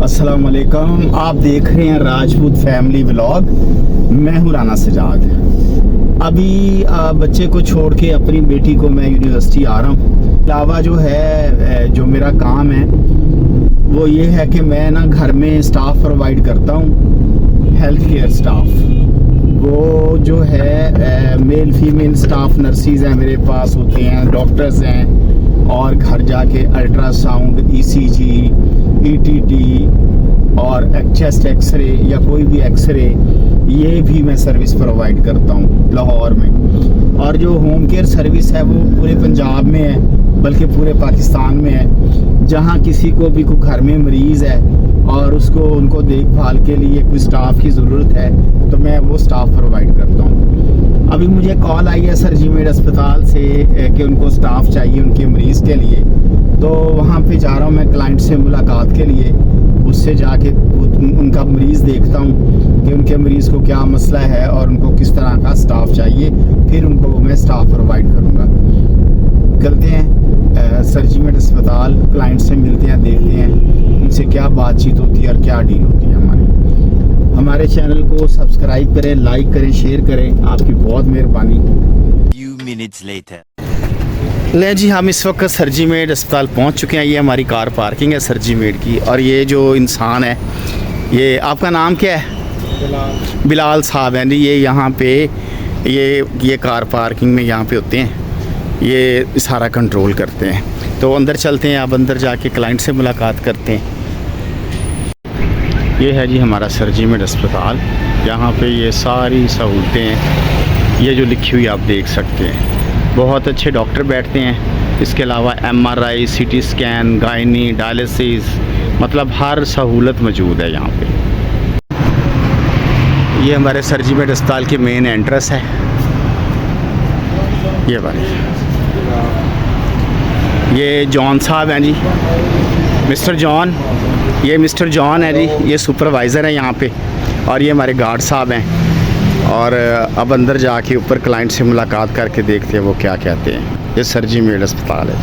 अस्सलाम वालेकुम। आप देख रहे हैं राजपूत फैमिली व्लॉग। मैं हूं राना सजाद। अभी बच्चे को छोड़ के अपनी बेटी को मैं यूनिवर्सिटी आ रहा हूं। अलावा जो है जो मेरा काम है वो ये है कि मैं ना घर में स्टाफ प्रोवाइड करता हूं, हेल्थ केयर स्टाफ। वो जो है मेल फीमेल स्टाफ नर्सिस हैं मेरे पास होते हैं, डॉक्टर्स हैं, और घर जाके अल्ट्रासाउंड, ईसीजी, ईटीटी और चेस्ट एक्सरे या कोई भी एक्सरे, ये भी मैं सर्विस प्रोवाइड करता हूँ लाहौर में। और जो होम केयर सर्विस है वो पूरे पंजाब में है, बल्कि पूरे पाकिस्तान में है। जहाँ किसी को भी कोई घर में मरीज़ है और उनको देखभाल के लिए कोई स्टाफ की ज़रूरत है तो मैं वो स्टाफ प्रोवाइड करता हूँ। अभी मुझे कॉल आई है सरजीमेड अस्पताल से कि उनको स्टाफ चाहिए उनके मरीज़ के लिए, तो वहाँ पे जा रहा हूँ मैं क्लाइंट से मुलाकात के लिए। उससे जाके उनका मरीज़ देखता हूँ कि उनके मरीज़ को क्या मसला है और उनको किस तरह का स्टाफ चाहिए, फिर उनको मैं स्टाफ प्रोवाइड करूँगा। चलते हैं सरजीमेड अस्पताल, क्लाइंट से मिलते हैं, देखते हैं उनसे क्या बातचीत होती है और क्या डील होती है। हमारे चैनल को सब्सक्राइब करें, लाइक करें, शेयर करें, आपकी बहुत मेहरबानी। ले जी, हम इस वक्त सरजीमेड अस्पताल पहुंच चुके हैं। ये हमारी कार पार्किंग है सरजीमेड की, और ये जो इंसान है, ये आपका नाम क्या है? बिलाल साहब हैं जी। ये यहाँ पे ये कार पार्किंग में यहाँ पे होते हैं, ये सारा कंट्रोल करते हैं। तो अंदर चलते हैं, अब अंदर जाके क्लाइंट से मुलाकात करते हैं। ये है जी हमारा सरजीमेड अस्पताल। यहाँ पे ये सारी सहूलतें हैं, ये जो लिखी हुई आप देख सकते हैं। बहुत अच्छे डॉक्टर बैठते हैं। इसके अलावा MRI, CT scan, gynae, dialysis, मतलब हर सहूलत मौजूद है यहाँ पे। ये हमारे सरजीमेड अस्पताल की मेन एंट्रेंस है। ये बारी, ये जॉन साहब हैं जी, मिस्टर जॉन। ये मिस्टर जॉन है जी, ये सुपरवाइज़र है यहाँ पे, और ये हमारे गार्ड साहब हैं। और अब अंदर जाके ऊपर क्लाइंट से मुलाकात करके देखते हैं वो क्या कहते हैं। ये सरजीमेड अस्पताल है।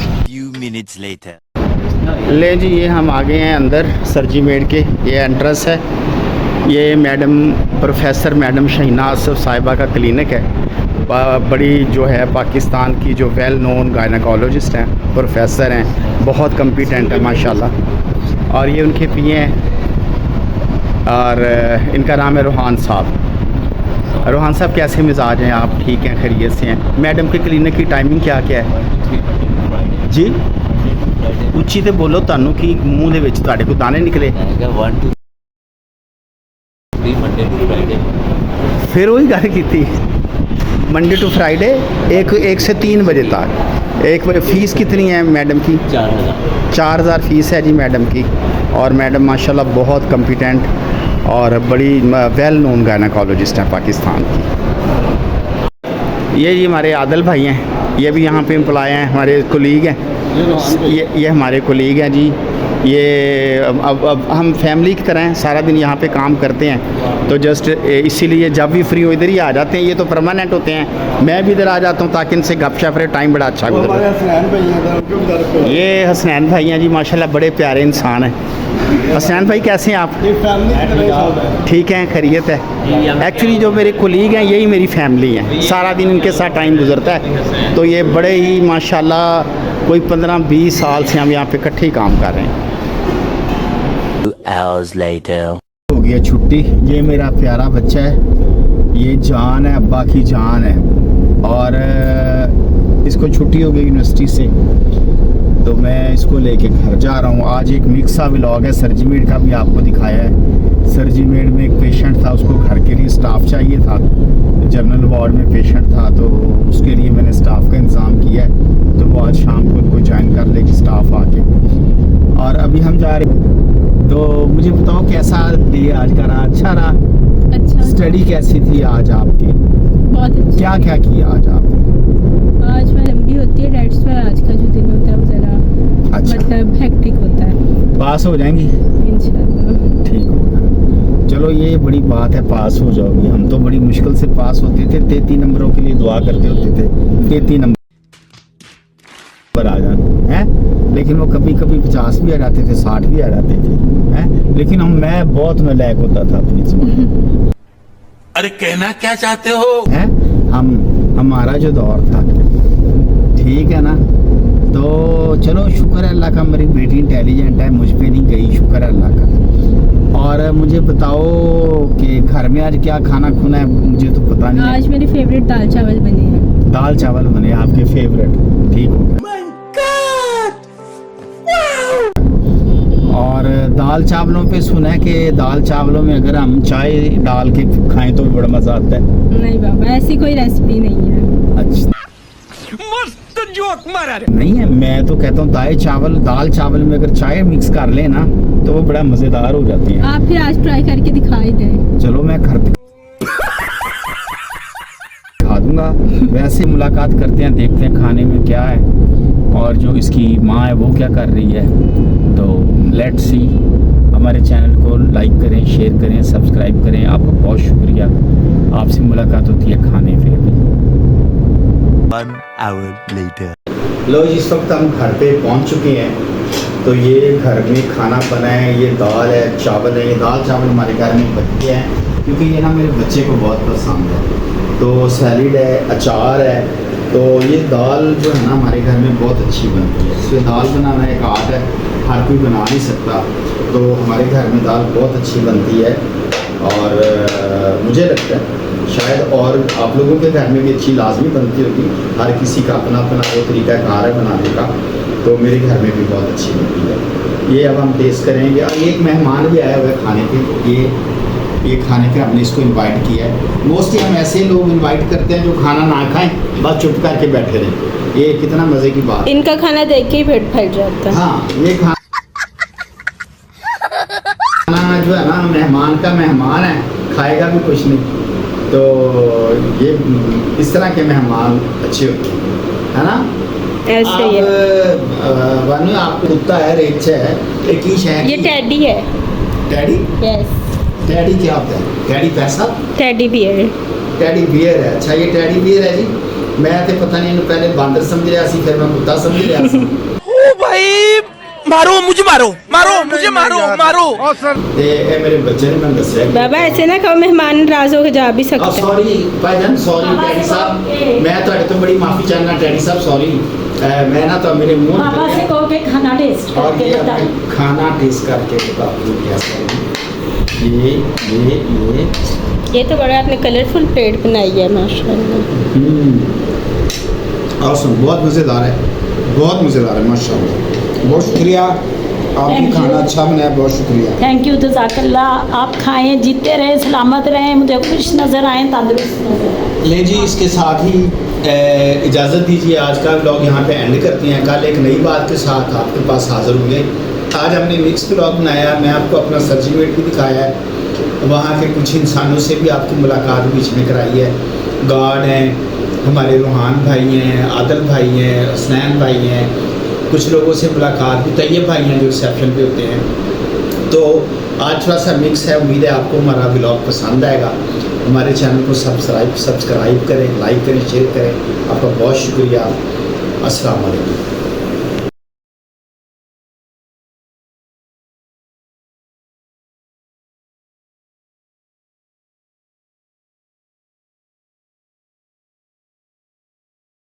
ले जी, ये हम आ गए हैं अंदर सरजीमेड के। ये एंट्रेंस है। ये प्रोफेसर मैडम शहीना आसफ साहिबा का क्लिनिक है। बड़ी जो है पाकिस्तान की जो वेल नोन गायनेकोलॉजिस्ट हैं, प्रोफेसर हैं, बहुत कम्पिटेंट है माशाल्लाह। और ये उनके पिए हैं और इनका नाम है रोहान साहब। रोहान साहब, कैसे मिजाज हैं आप? ठीक हैं, खैरियत से हैं? मैडम के क्लिनिक की टाइमिंग क्या क्या है जी? ਉੱਚੀ ਤੇ ਬੋਲੋ, ਤੁਹਾਨੂੰ ਕੀ ਮੂੰਹ ਦੇ ਵਿੱਚ ਤੁਹਾਡੇ ਕੋਲ ਦਾਣੇ ਨਿਕਲੇ? 1 to 3 मंडे टू फ्राइडे। फिर वही गल की, मंडे टू फ्राइडे 1 से 3 बजे तक। 1 बजे। फ़ीस कितनी है मैडम की? 4000 फ़ीस है जी मैडम की। और मैडम माशाल्लाह बहुत कम्पिटेंट और बड़ी वेल नोन गायनेकोलॉजिस्ट हैं पाकिस्तान की। ये जी हमारे आदिल भाई हैं, ये भी यहाँ पे एम्प्लॉय हैं, हमारे कोलीग हैं। ये हमारे कोलीग हैं जी। ये अब हम फैमिली की तरह हैं, सारा दिन यहाँ पे काम करते हैं, तो जस्ट इसीलिए जब भी फ्री हो इधर ही आ जाते हैं। ये तो परमानेंट होते हैं, मैं भी इधर आ जाता हूँ ताकि इनसे गपशप रहे, टाइम बड़ा अच्छा गुजरे। ये हसनैन भाई हैं जी, माशाल्लाह बड़े प्यारे इंसान हैं। हसनैन भाई कैसे हैं आप? ठीक हैं, खैरियत है। एक्चुअली जो मेरे कोलीग हैं यही मेरी फैमिली हैं, सारा दिन इनके साथ टाइम गुजरता है। तो ये बड़े ही माशाल्लाह कोई 15-20 साल से हम यहाँ पे इकट्ठे ही काम कर रहे हैं। 2 hours later हो गया छुट्टी। ये मेरा प्यारा बच्चा है, ये जान है, अब्बा की जान है। और इसको छुट्टी हो गई यूनिवर्सिटी से, तो मैं इसको लेके घर जा रहा हूँ। आज एक मिक्सा व्लॉग है, सरजीमेड का भी आपको दिखाया है। सरजीमेड में एक पेशेंट था, उसको घर के लिए स्टाफ चाहिए था, जनरल वार्ड में पेशेंट था, तो उसके लिए मैंने स्टाफ का इंतज़ाम किया है। तो वो आज शाम को उनको ज्वाइन कर लेगी स्टाफ आके। और अभी हम जा रहे हैं, तो मुझे बताओ कैसा डे आज का रहा? अच्छा रहा? अच्छा। स्टडी कैसी थी आज आपकी? बहुत अच्छा। क्या क्या किया आज आपने? आज वह लंबी होती है, डेट्स पर आज का जो दिन होता है वो ज़रा अच्छा, मतलब हेक्टिक होता है। पास हो जाएंगी इंशाल्लाह। ठीक होगा। चलो ये बड़ी बात है, पास हो जाओगी। हम तो बड़ी मुश्किल से पास होते थे, 33 नंबरों के लिए दुआ करते होते थे, 33 नंबर पर आ जाना है। लेकिन वो कभी कभी 50 भी आ जाते थे, 60 भी आ जाते थे हैं। लेकिन मैं बहुत नालायक होता था अपनी ज़माने। अरे कहना क्या चाहते हो? है हमारा जो दौर था, ठीक है ना। तो चलो शुक्र है अल्लाह का, मेरी बेटी इंटेलिजेंट है, मुझ पे नहीं गई, शुक्र है अल्लाह का। और मुझे बताओ कि घर में आज क्या खाना खुना है, मुझे तो पता नहीं। आज मेरे फेवरेट दाल चावल बने हैं। दाल चावल बने आपके फेवरेट, ठीक हो गया। और दाल चावलों पे सुना है कि दाल चावलों में अगर हम चाय डाल के खाएं तो भी बड़ा मजा आता है। नहीं बाबा, ऐसी कोई रेसिपी नहीं है। अच्छा, मस्त जोक मारा रे। नहीं है, मैं तो कहता हूँ दाल चावल में अगर चाय मिक्स कर ले ना तो वो बड़ा मजेदार हो जाती है। आप फिर आज ट्राई करके दिखाई दें। चलो मैं घर पे खा दूंगा। वैसे मुलाकात करते हैं, देखते हैं खाने में क्या है और जो इसकी माँ है वो क्या कर रही है। तो लेट्स सी। हमारे चैनल को लाइक करें, शेयर करें, सब्सक्राइब करें। आपका बहुत शुक्रिया। आपसे मुलाकात होती है खाने पे भी। 1 hour later. लो, इस वक्त हम घर पे पहुंच चुके हैं। तो ये घर में खाना बना है, ये दाल है, चावल है। ये दाल चावल हमारे घर में बच गया है क्योंकि ये ना मेरे बच्चे को बहुत पसंद है। तो सैलिड है, अचार है। तो ये दाल जो है ना हमारे घर में बहुत अच्छी बनती है। इसमें दाल बनाना एक आर्ट है, हर कोई बना नहीं सकता। तो हमारे घर में दाल बहुत अच्छी बनती है और मुझे लगता है शायद और आप लोगों के घर में भी अच्छी लाजमी बनती होगी। हर किसी का अपना अपना वो तरीक़ाकार है बनाने का। तो मेरे घर में भी बहुत अच्छी बनती है। ये अब हम टेस्ट करेंगे। और एक मेहमान भी आया हुआ है खाने पे। ये खाने पे हमने इसको इनवाइट किया है। मोस्टली हम ऐसे लोग इनवाइट करते हैं जो खाना ना खाएं, बस चुप करके बैठे रहें। ये कितना मज़े की बात है। इनका खाना देख के ही पेट फट जाता है। हाँ, ये खाना जो है ना मेहमान का मेहमान है, खाएगा भी कुछ नहीं। तो ये इस तरह के मेहमान अच्छे होते हैं, है ना। ऐसे ही है। वानू आपको कुत्ता है, रेच है, एक ही शहर ये टैडी है। टैडी? यस। टैडी क्या होता है? टैडी पैसा? Teddy bear. टैडी बियर है। अच्छा, ये टैडी बियर है जी। मैं तो पता नहीं, इन्हें पहले बांदर समझ रहा सी, फिर मैं कुत्ता समझ रहा सी। ओ भाई, मारो मुझे, मारो। ते ये मेरे बच्चे ने मैं दस्या। बाबा ऐसे ना कहो, मेहमान नाराज होकर जा भी सकते हैं। सॉरी भाईजान, सॉरी टैडी साहब, मैं थोड़े तो बड़ी माफी चाहना टैडी साहब, सॉरी। मैं ना तो मेरे मुंह पापा से कहो कि खाना टेस्ट और करके ये बताओ। खाना टेस्ट करके बताओ कैसा है। ये ये तो बड़ा आपने कलरफुल प्लेट बनाई है माशाल्लाह। awesome, बहुत मज़ेदार है, बहुत मज़ेदार है माशाल्लाह। बहुत शुक्रिया, आपने Thank खाना you. अच्छा बनाया, बहुत शुक्रिया। थैंक यू, जज़ाकल्लाह। आप खाएं, जीते रहें, सलामत रहें, मुझे खुश नज़र आएँ, तंदुरुस्त नज़र आएँ। ले जी, इसके साथ ही इजाज़त दीजिए। आज का व्लॉग यहाँ पे एंड करते हैं। कल एक नई बात के साथ आपके पास हाज़िर होंगे। आज हमने मिक्स व्लॉग बनाया। मैं आपको अपना सर्टिफिकेट भी दिखाया है। वहाँ के कुछ इंसानों से भी आपकी मुलाकात बीच में कराई है। गार्ड हैं, हमारे रूहान भाई हैं, आदल भाई हैं, हसनैन भाई हैं, कुछ लोगों से मुलाकात भी, तैयब भाई हैं जो रिसेप्शन पे होते हैं। तो आज थोड़ा सा मिक्स है। उम्मीद है आपको हमारा व्लॉग पसंद आएगा। हमारे चैनल को सब्सक्राइब करें, लाइक करें, शेयर करें। आपका बहुत शुक्रिया। अस्सलाम वालेकुम।